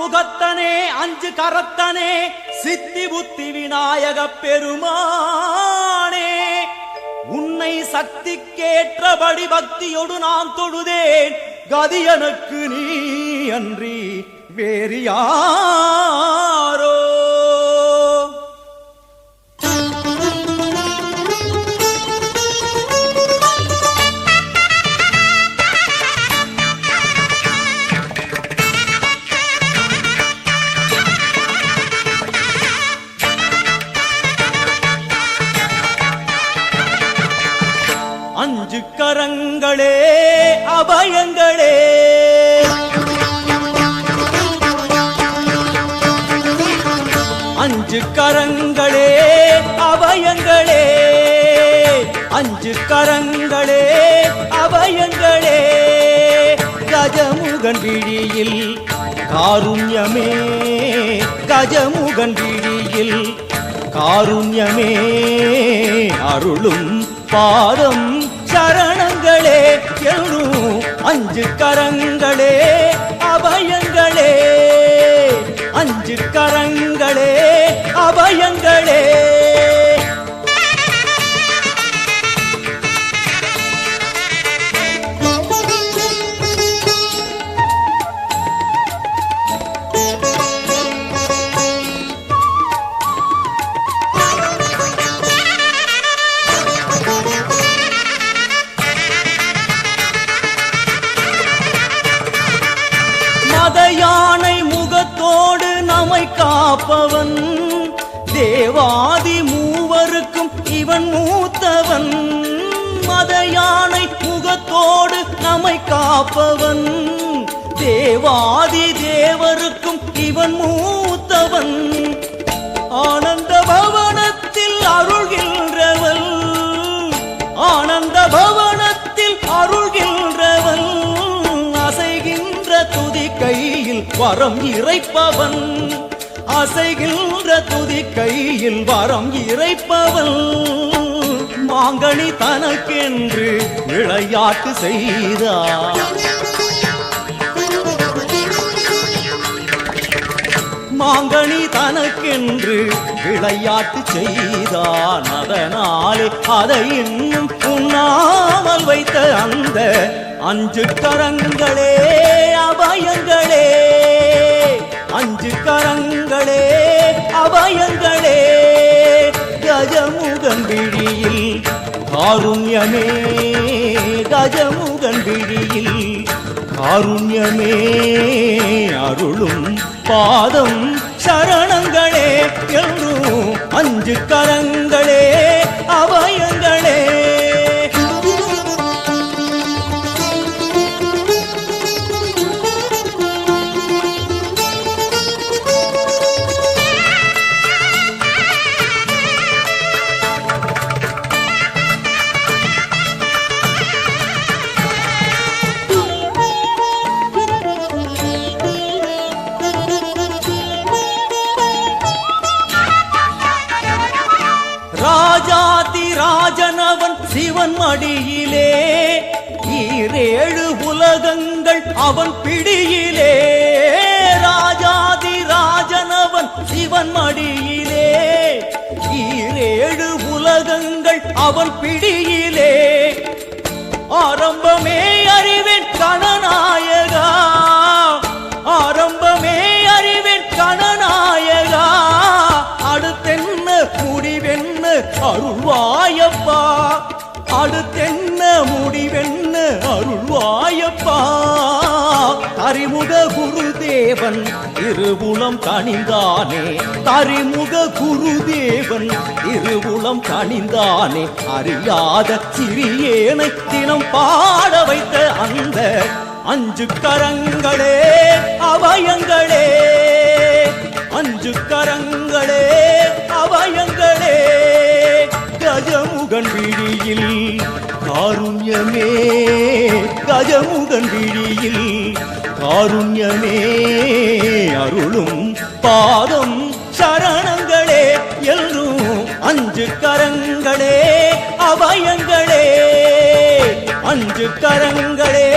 முகத்தனே அஞ்சு கரத்தனே சித்தி புத்தி விநாயக பெருமானே உன்னை சக்திக்கேற்றபடி பக்தியோடு நான் தொழுதேன். கதி எனக்கு நீ அன்றி வேறு யாரோ? அஞ்சு கரங்களே அபயங்களே, அஞ்சு கரங்களே அபயங்களே, அஞ்சு கரங்களே அபயங்களே. கஜமுகன் விழியில் காருண்யமே, கஜமுகன் விழியில் காருண்யமே. அருளும் பாதம் சரணங்களே எழும் அஞ்சு கரங்களே அபயங்களே, அஞ்சு கரங்களே அபயங்களே. யானை முகத்தோடு நம்மை காப்பவன், தேவாதி மூவருக்கும் இவன் மூத்தவன். மத யானை முகத்தோடு நம்மை காப்பவன், தேவாதி தேவருக்கும் இவன் மூத்தவன். ஆனந்த பவனத்தில் அருள்கின்றவன், ஆனந்த பவனத்தில் அருள்கின்றவன். அசைகின்ற துதி கையில் வரம் இறைப்பவன், அசைகின்ற துதி கையில் வரம் இறைப்பவன். மாங்கனி தனக்கென்று விளையாட்டு செய்தார், மாங்கனி தனக்கென்று விளையாட்டு செய்தான். அதனாலே அதை இன்னும் உண்ணாமல் வைத்த அந்த அஞ்சு கரங்களே அபயங்களே, அஞ்சு கரங்களே அபயங்களே. கஜமுகன் விழியில் காருண்யமே, கஜமுகன் விழியில் காருண்யமே. அருளும் பாதம் சரணங்களே எழும் அஞ்சு கரங்களே அபயங்களே. ராஜாதி ராஜனவன் சிவன் மடியிலே, ஈரேழு உலகங்கள் அவன் பிடியிலே. ராஜாதி ராஜனவன் சிவன் மடியிலே, ஈரேழு உலகங்கள் அவன் பிடியிலே. ஆரம்பமே அறிவேன் கணநாயகா, ஆரம்பமே அறிவேன் கணநாயகா. அடுத்தென்ன முடிவென்ன அருள்வாயப்பா, அடுத்தென்ன முடிவென்ன அருள்வாயப்பா. தரிமுக குருதேவன் திருவுளம் கனிந்தானே, தரிமுக குருதேவன் திருவுளம் கனிந்தானே. அறியாத சிறியேனை தினம் பாட வைத்த அந்த அஞ்சு கரங்களே அபயங்களே, அஞ்சு கரங்களே அபயங்களே. கஜமுகன் விழியில் காருண்யமே, கஜமுகன் விழியில் காருண்யமே. அருளும் பாதம் சரணங்களே எழும் அஞ்சு கரங்களே அபயங்களே, அஞ்சு கரங்களே